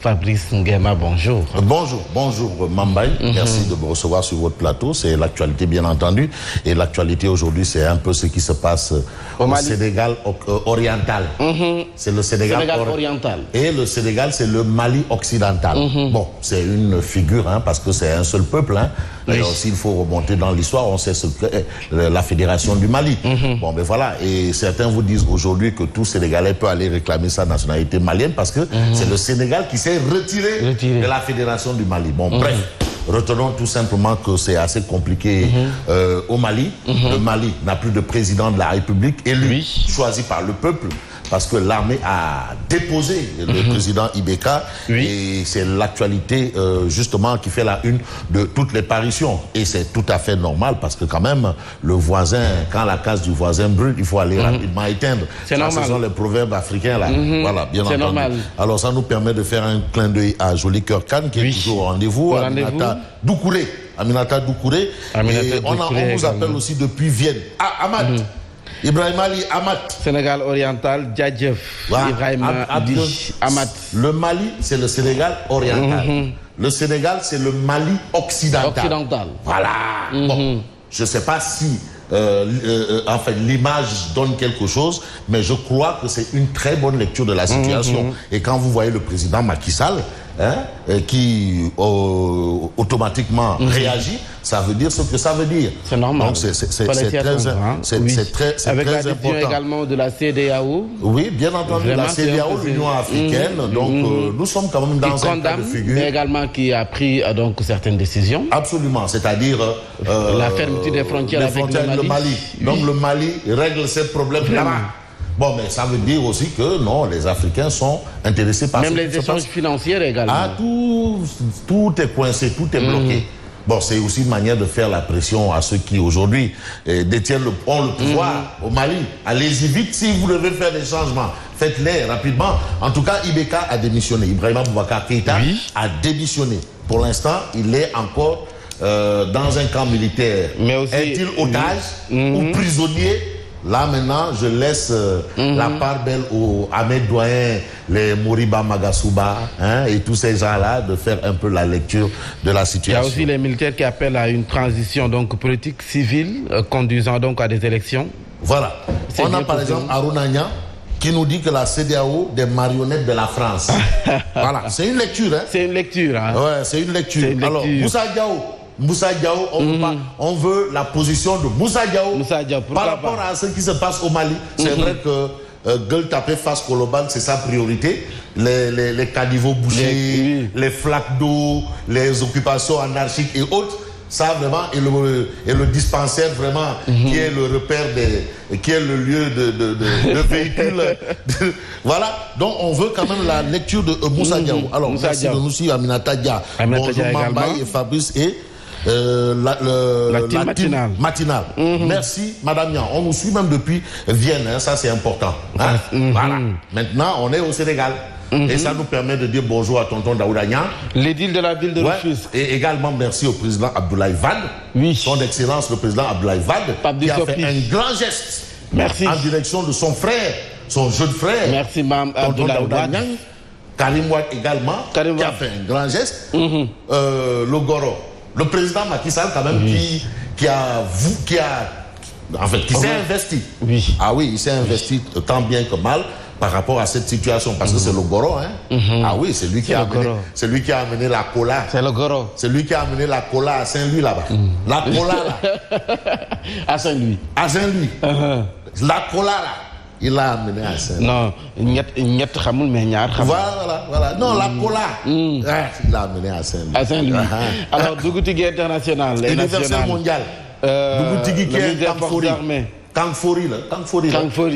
Fabrice Nguema, bonjour. Bonjour Mambaye, merci de me recevoir sur votre plateau. C'est l'actualité bien entendu. Et l'actualité aujourd'hui, c'est un peu ce qui se passe au Sénégal oriental. C'est le Sénégal oriental. Et le Sénégal, c'est le Mali occidental. Bon, c'est une figure, parce que c'est un seul peuple. D'ailleurs, s'il faut remonter dans l'histoire, on sait ce qu'est la fédération du Mali. Bon, ben voilà. Et certains vous disent aujourd'hui que tout Sénégalais peut aller réclamer sa nationalité malienne parce que c'est le Sénégal qui s'est retiré de la fédération du Mali. Bon, bref, retenons tout simplement que c'est assez compliqué au Mali. Le Mali n'a plus de président de la République élu, choisi par le peuple, parce que l'armée a déposé le président Ibeka. Et c'est l'actualité justement qui fait la une de toutes les parutions. Et c'est tout à fait normal parce que quand même, le voisin, quand la case du voisin brûle, il faut aller rapidement éteindre. C'est normal. Ce sont les proverbs africains là. Voilà, bien entendu. Normal. Alors ça nous permet de faire un clin d'œil à Joli Cœur Khan qui est toujours au rendez-vous. Aminata Doucouré. Aminata Doucouré. Et on vous appelle aussi depuis Vienne. Ah, Ahmad. Ibrahim Ali Amat. Sénégal oriental, Djadjef. Ibrahim Ali Amat. Le Mali, c'est le Sénégal oriental. Le Sénégal, c'est le Mali occidental. Voilà. Bon, je ne sais pas si en fait, l'image donne quelque chose, mais je crois que c'est une très bonne lecture de la situation. Et quand vous voyez le président Macky Sall, qui automatiquement réagit, ça veut dire ce que ça veut dire. C'est normal. Donc c'est très avec la important. décision également de la CEDEAO. Oui, bien entendu, la CEDEAO, l'Union africaine. Donc nous sommes quand même dans un cas de figure. Mais également qui a pris donc certaines décisions. Absolument, c'est-à-dire la fermeture des frontières avec le Mali. Donc le Mali règle ses problèmes là-bas. Bon, mais ça veut dire aussi que non, les Africains sont intéressés par même les échanges financiers également. Ah, tout est coincé, tout est bloqué. Bon, c'est aussi une manière de faire la pression à ceux qui aujourd'hui détiennent le pouvoir au Mali. Allez-y vite si vous devez faire des changements. Faites-les rapidement. En tout cas, Ibeka a démissionné. Ibrahima Boubacar Keïta a démissionné. Pour l'instant, il est encore dans un camp militaire. Mais aussi, est-il otage ou prisonnier? Là maintenant, je laisse la part belle aux Ahmed Doyen, les Moriba Magasuba et tous ces gens-là de faire un peu la lecture de la situation. Il y a aussi les militaires qui appellent à une transition donc politique civile conduisant donc à des élections. Voilà. On a par exemple Arunanya qui nous dit que la CEDEAO des marionnettes de la France. Voilà, c'est une lecture. C'est une lecture. Ouais, c'est une lecture. Alors, Moussa Diaw, on veut la position de Moussa Diaw par rapport à ce qui se passe au Mali. C'est vrai que gueule tapée face Koloban, c'est sa priorité. Les caniveaux bouchés, les flaques d'eau, les occupations anarchiques et autres. Ça vraiment, et le dispensaire vraiment, qui est le repère qui est le lieu de véhicules. Voilà. Donc on veut quand même la lecture de Moussa Diaw. Alors merci de nous suivre, Aminata Dia. Bonjour Mambaye et Fabrice et la team matinale. Merci Madame Nian. On nous suit même depuis Vienne, ça c'est important. Voilà. Maintenant on est au Sénégal. Et ça nous permet de dire bonjour à tonton Daouda Niang. L'édile de la ville de Rufisque. Et également merci au président Abdoulaye Wade. Son excellence le président Abdoulaye Wade qui a fait un grand geste en direction de son frère, son jeune frère. Merci Mme Abdoulaye Wade. Karim Wade également qui a fait un grand geste. Le Goro. Le président Macky Sall quand même qui s'est investi. Ah oui, il s'est investi tant bien que mal par rapport à cette situation parce que c'est le Goro. Ah oui, c'est lui qui a amené la cola. C'est le Goro. C'est lui qui a amené la cola à Saint-Louis là-bas. La cola là. À Saint-Louis. À Saint-Louis. La cola là. Il l'a amené à Saint-Louis. Non, voilà. Non, la cola. Il l'a amené à Saint-Louis. À Saint-Louis. Alors, Dougoutigui international. Universel mondial. Dougoutigui qui est Kangfori.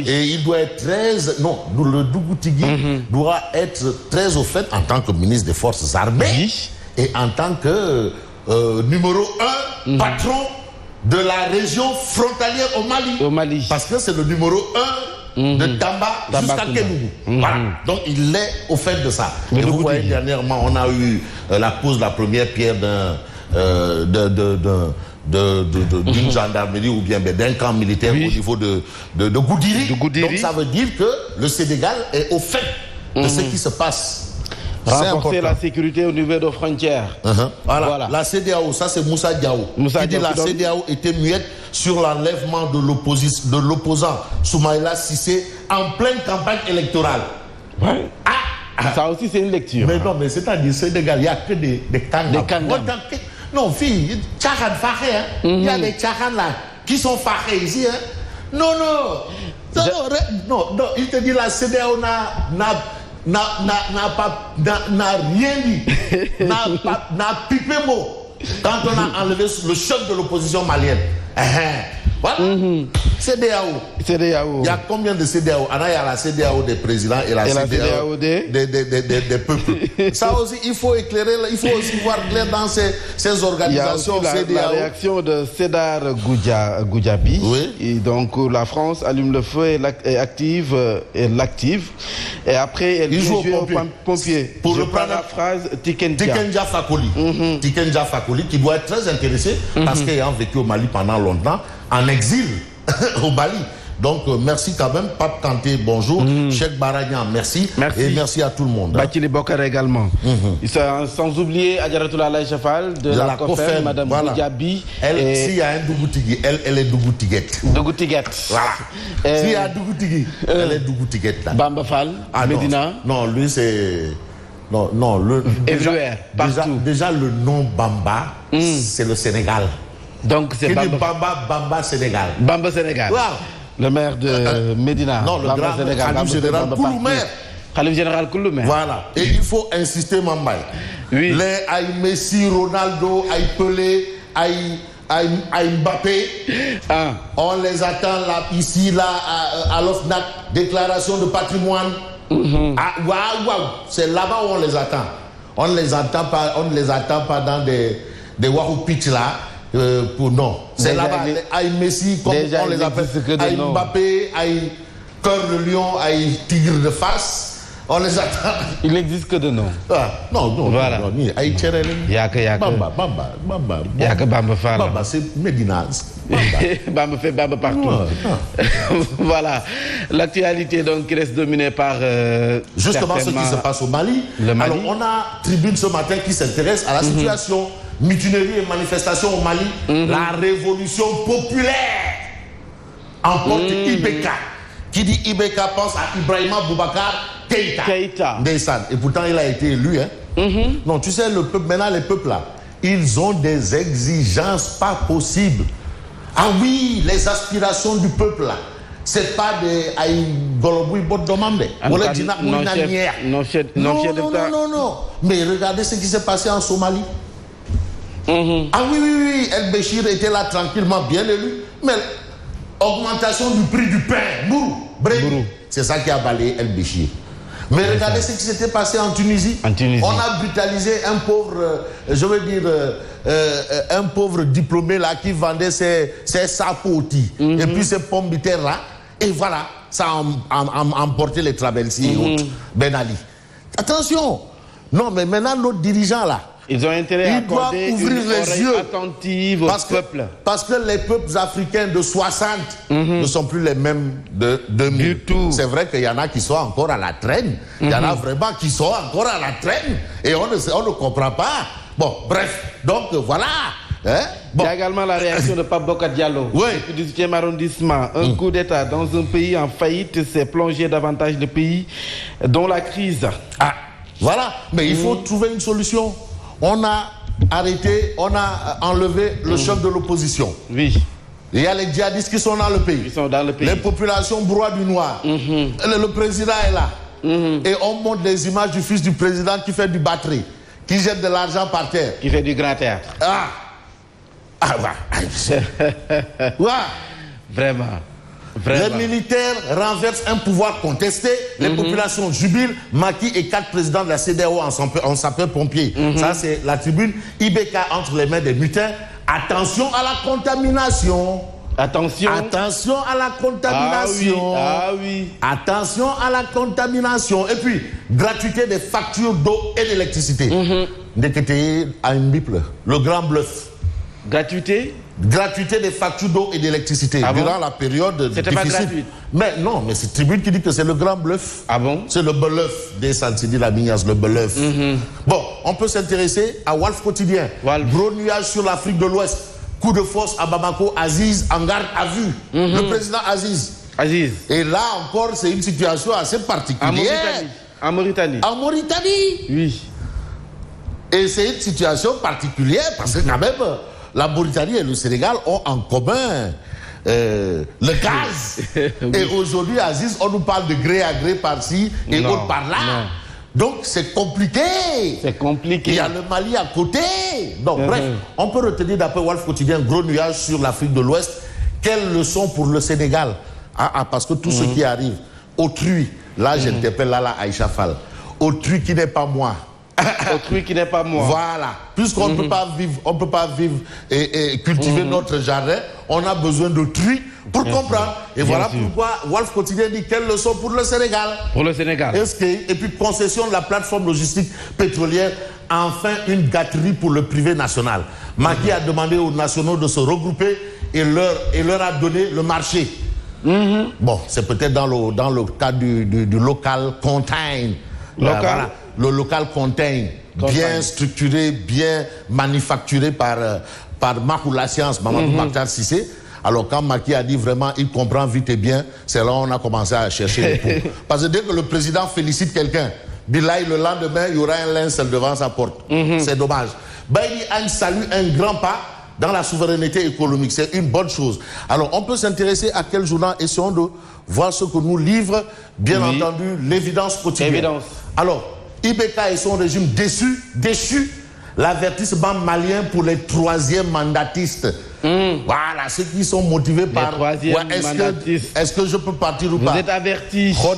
Et il doit être très... Non, le Dougoutigui doit être très au fait en tant que ministre des Forces armées et en tant que numéro 1 patron de la région frontalière au Mali. Parce que c'est le numéro 1 de Tamba jusqu'à Kédougou. Voilà. Donc il est au fait de ça. Et vous voyez, dernièrement, on a eu la pose de la première pierre d'une gendarmerie ou bien d'un camp militaire au niveau de Goudiri. Donc ça veut dire que le Sénégal est au fait de ce qui se passe Renforcer la sécurité au niveau des frontières. Voilà. La CEDEAO, ça c'est Moussa Diaw. Qui dit la CEDEAO était muette sur l'enlèvement de l'opposant Soumaïla Cissé en pleine campagne électorale. Ouais. Ça aussi c'est une lecture. Mais non, mais c'est-à-dire Sénégal, il n'y a que des kangams. Non, fille, tchakan fahé, hein. Il y a des tchakan là qui sont fahés ici, hein. Non, il te dit la CEDEAO n'a rien dit, n'a pipé mot quand on a enlevé le chef de l'opposition malienne. Voilà. CEDEAO. Il y a combien de CEDEAO? Il y a la CEDEAO des présidents et la CEDEAO des peuples. Ça aussi, il faut éclairer, il faut aussi voir clair dans ces organisations. Il y a aussi la réaction de Sédar Goudiaby. Oui. Et donc la France allume le feu et l'active. Et après, elle joue au pompier. Pour reprendre la phrase, Tikenja Fakoli. Tikenja Fakoli, qui doit être très intéressé parce qu'ayant vécu au Mali pendant longtemps, en exil au Mali. Donc merci quand même, Pape Kanté, bonjour. Cheikh Baragnan, merci. Et merci à tout le monde. Bakili Bokar également. Sans oublier Adjaratoula Laï Chafal de la COFEM, Madame Goudiaby. S'il y a un Dougoutigui, elle est Dougoutiguette. Dougoutiguette. Voilà. S'il y a Dougoutigui, elle est Dougoutiguette. Bamba Fall, Medina. Non, lui c'est... Non, déjà le nom Bamba, c'est le Sénégal. Donc c'est Bamba Sénégal. Bamba Sénégal. Wow. Le maire de Médina. Non, le grand Khalif général Kouloumer. Khalif général Kouloumer. Voilà. Et il faut insister, Mambay. Oui. Les Aïe Messi, Ronaldo, Aïe Pelé, Aïe Mbappé. On les attend là, ici, là, à l'OFNAC. Déclaration de patrimoine. Waouh. C'est là-bas où on les attend. On ne les attend pas dans des Wahou Pitch là. Non, c'est là-bas, Aïe Messi, comme on les appelle, Aïe Mbappé, Aïe Cœur de Lion, Aïe Tigre de face, on les attend. Il n'existe que de nom. Non, voilà. Aïe Tcherel, Bamba. Bamba Fall. Bamba, c'est Médina. Bamba fait Bamba partout. Voilà. L'actualité donc qui reste dominée par... justement ce qui se passe au Mali. Alors on a Tribune ce matin qui s'intéresse à la situation. Mutinerie et manifestation au Mali, la révolution populaire emporte Ibeka. Qui dit Ibeka pense à Ibrahima Boubacar Keïta. Et pourtant il a été élu. Non, tu sais, le peuple, maintenant les peuples là, ils ont des exigences pas possibles. Ah oui, les aspirations du peuple là. C'est pas des Golobouy Bodomambe. Non. Mais regardez ce qui s'est passé en Somalie. Ah oui, El Béchir était là tranquillement, bien élu, mais augmentation du prix du pain, Bourou, c'est ça qui a balayé El Béchir. Mais regardez ce qui s'était passé en Tunisie. On a brutalisé un pauvre, un pauvre diplômé là qui vendait ses sapoti et puis ses pommes de terre là, et voilà, ça a emporté les Trabelsi et autres. Ben Ali. Attention, non mais maintenant l'autre dirigeant là, ils ont intérêt à accorder une oreille attentive au peuple. Parce que les peuples africains de 60 ne sont plus les mêmes de 2000. Du tout. C'est vrai qu'il y en a qui sont encore à la traîne. Il y en a vraiment qui sont encore à la traîne. Et on ne comprend pas. Bon, bref. Donc, voilà. Il y a également la réaction de Pape Bokar Diallo. Oui. Du 18e arrondissement. Un coup d'État dans un pays en faillite, c'est plonger davantage de pays dont la crise. Voilà. Mais il faut trouver une solution. On a arrêté, on a enlevé le chef de l'opposition. Oui. Il y a les djihadistes qui sont dans le pays. Les populations broient du noir. Le président est là. Et on montre des images du fils du président qui fait du batterie, qui jette de l'argent par terre. Qui fait du grand théâtre. Vraiment. Les militaires renversent un pouvoir contesté, les populations jubilent, Macky et 4 présidents de la CEDEAO en sapeurs-pompiers. Ça, c'est la tribune. Ibeka entre les mains des mutins. Attention à la contamination. Attention à la contamination. Attention à la contamination. Et puis, gratuité des factures d'eau et d'électricité. Le grand bluff. Gratuité? Gratuité des factures d'eau et d'électricité durant la période difficile. C'était pas gratuit. Mais non, mais c'est Tribune qui dit que c'est le grand bluff. Ah bon? C'est le bluff des Santidi Lamignas, le bluff. Bon, on peut s'intéresser à Walf Quotidien. Gros nuage sur l'Afrique de l'Ouest. Coup de force à Bamako, Aziz en garde à vue. Le président Aziz. Et là encore, c'est une situation assez particulière. En Mauritanie. En Mauritanie. Oui. Et c'est une situation particulière parce que quand même, la Mauritanie et le Sénégal ont en commun le gaz. Oui. Et aujourd'hui, Aziz, on nous parle de gré à gré par-ci et autre par-là. Donc c'est compliqué. C'est compliqué. Il y a le Mali à côté. Donc bref, on peut retenir d'après Walf Quotidien, gros nuage sur l'Afrique de l'Ouest. Quelle leçon pour le Sénégal? Parce que tout ce qui arrive, autrui, là j'interpelle Lala Aïcha Fall, autrui qui n'est pas moi. Autrui qui n'est pas moi. Voilà. Puisqu'on ne peut pas vivre et cultiver notre jardin, on a besoin d'autrui pour comprendre. Et voilà pourquoi Walf Quotidien dit quelle leçon pour le Sénégal. Pour le Sénégal. Et puis concession de la plateforme logistique pétrolière, enfin une gâterie pour le privé national. Macky a demandé aux nationaux de se regrouper et leur a donné le marché. Bon, c'est peut-être dans le cadre du local contain. Voilà. Le local contain, bien structuré, bien manufacturé par Makou la science, Mamadou Makhtar Cissé. Alors quand Macky a dit vraiment, il comprend vite et bien, c'est là on a commencé à chercher les pots. Parce que dès que le président félicite quelqu'un, Bilaï, le lendemain, il y aura un linceul devant sa porte. C'est dommage. Baïdi Agne salue un grand pas dans la souveraineté économique. C'est une bonne chose. Alors on peut s'intéresser à quel journal, essayons de voir ce que nous livre, bien entendu, l'évidence quotidienne. Alors, IBK et son régime déchu, l'avertissement malien pour les troisièmes mandatistes. Voilà, ceux qui sont motivés par... Est-ce que je peux partir ou pas? Vous êtes avertis. À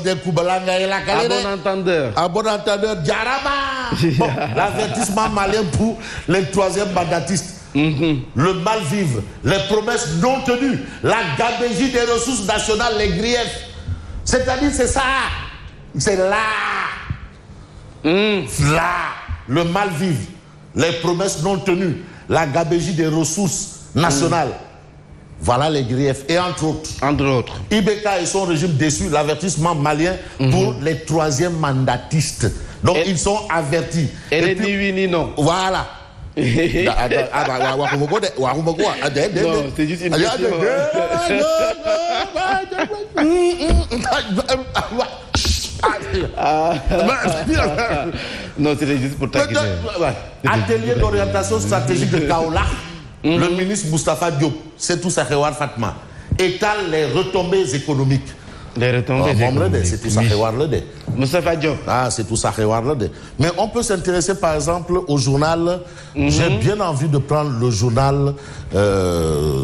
bon entendeur. À bon entendeur, Djarama. Bon, l'avertissement malien pour les troisièmes mandatistes. Le mal-vivre, les promesses non tenues, la gabégie des ressources nationales, les griefs. C'est-à-dire, c'est ça. C'est là. Là, le mal-vivre, les promesses non tenues, la gabégie des ressources nationales. Voilà les griefs. Et entre autres. IBK et son régime déçu, l'avertissement malien pour les troisièmes mandatistes. Donc ils sont avertis. Et puis, ni oui ni non. Voilà. Non, c'est juste une question. Non, c'était juste pour taquiner. Atelier d'orientation stratégique de Kaolack, le ministre Moustapha Diop, c'est tout ça, Fatma, étale les retombées économiques. Les retombées économiques. C'est tout ça, Moustapha Diop. Ah, c'est tout ça, mais on peut s'intéresser par exemple au journal. J'ai bien envie de prendre le journal.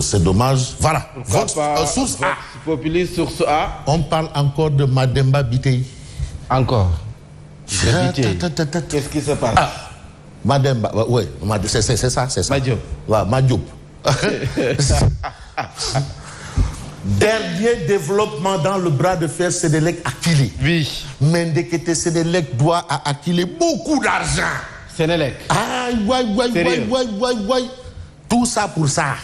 C'est dommage. Voilà. Source A. Populiste source A. On parle encore de Mademba Bitey. Encore. Qu'est-ce qui se passe? Mademba, oui, c'est ça. Madiop. Ouais, Madiop. Dernier développement dans le bras de fer Sénélec Akili. Oui. Mendekete Sénélec doit à Akili beaucoup d'argent. Sénélec. Tout ça pour ça.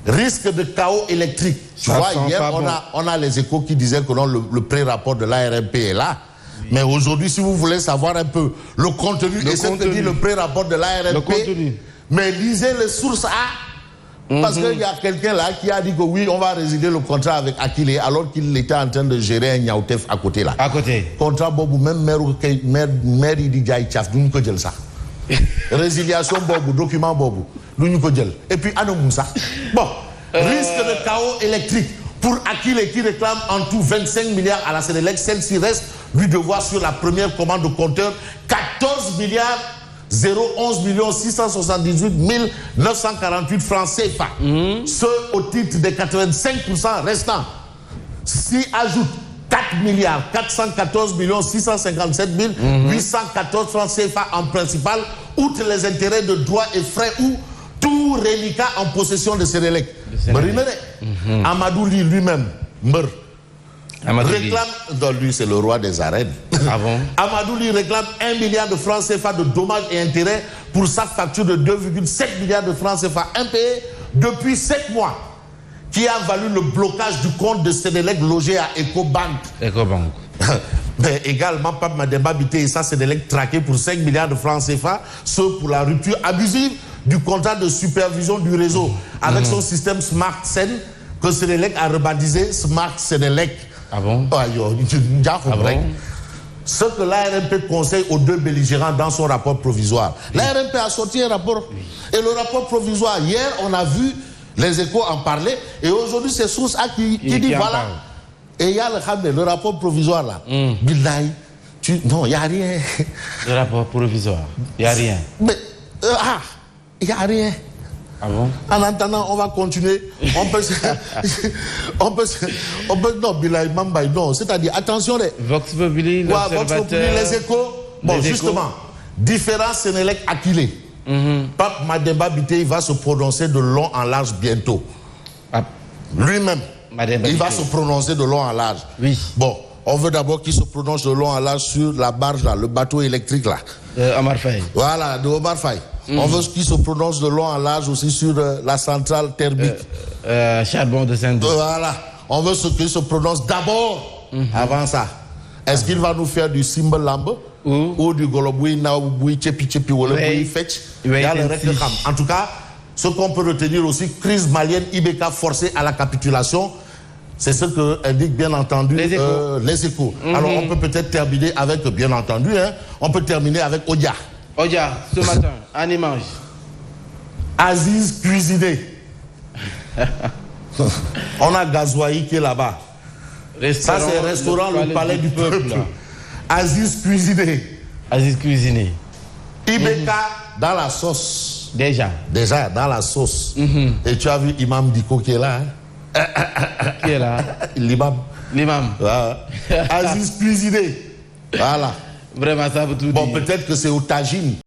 Risque de chaos électrique. Tu vois, hier, on a les échos qui disaient que non, le pré-rapport de l'ARMP est là. Mais aujourd'hui, si vous voulez savoir un peu le contenu, et ce que dit le pré-rapport de l'ARMP, mais lisez les sources A. Parce qu'il y a quelqu'un là qui a dit que oui, on va résilier le contrat avec Akile alors qu'il était en train de gérer un Niaoutef à côté là. À côté. Contrat Bobu, même maire il dit Tchaf, nous ne pouvons ça. Résiliation Bobu, document Bobu, nous ne pouvons. Et puis Anou ça. Bon, risque de chaos électrique pour Akile qui réclame en tout 25 milliards à la Sénélec. Celle-ci reste lui devoir sur la première commande de compteur 14 milliards 011 678 948 francs CFA. Ce au titre des 85% restants. S'y ajoute 4 milliards 414 657 814 francs CFA en principal, outre les intérêts de droits et frais ou tout reliquat en possession de Sénélec. Amadou Ly lui-même meurt. Réclame, donc lui c'est le roi des arènes. Ah bon? Amadou Ly réclame 1 milliard de francs CFA de dommages et intérêts pour sa facture de 2,7 milliards de francs CFA impayés depuis 7 mois, qui a valu le blocage du compte de Sénélec logé à Ecobank. Ecobank. Mais également, Pape Mademba Biteye et ça, Sénélec traqué pour 5 milliards de francs CFA, ce pour la rupture abusive du contrat de supervision du réseau avec son système Smart Sen que Sénélec a rebaptisé Smart Sénélec. Ah bon? Ce que l'ARMP conseille aux deux belligérants dans son rapport provisoire. L'ARMP a sorti un rapport. Et le rapport provisoire, hier, on a vu les Échos en parler. Et aujourd'hui, c'est Source A qui dit voilà. Et il y a le rapport provisoire là. Billahi, non, il n'y a rien. Le rapport provisoire, il n'y a rien. Mais, il n'y a rien. Ah bon? En attendant, on va continuer. On peut non, Billahi, Mambay, non. C'est-à-dire, attention, Vox Populi, les Échos. Bon, justement, différents Sénélec acquilés. Pape Mademba Biteye va se prononcer de long en large bientôt. Lui-même, il va se prononcer de long en large. Oui. Bon, on veut d'abord qu'il se prononce de long en large sur la barge là, le bateau électrique là. Omar Faye. Voilà, de Omar Faye. On veut qu'il se prononce de long en large aussi sur la centrale thermique. Charbon de Saint-Denis. Voilà. On veut qu'il se prononce d'abord avant ça. Est-ce qu'il va nous faire du Simbalambe ou du Goloboui, Naoboui, Tchepi, Woloboui, Fetch? En tout cas, ce qu'on peut retenir aussi, crise malienne, Ibeka forcée à la capitulation. C'est ce que indiquent bien entendu les Échos. Alors on peut peut-être terminer avec, bien entendu, on peut terminer avec Odia. Odia, ce matin, en image. Aziz Cuisiné. On a Gazouaï qui est là-bas. Ça c'est restaurant le palais du peuple. Aziz Cuisiné. Aziz Cuisiné. Ibeka dans la sauce. Déjà dans la sauce. Et tu as vu Imam Diko qui est là. Qui est là? L'imam. Voilà. Aziz Cuisiné. Voilà. Vraiment, ça veut tout dire. Bon, peut-être que c'est au tagine.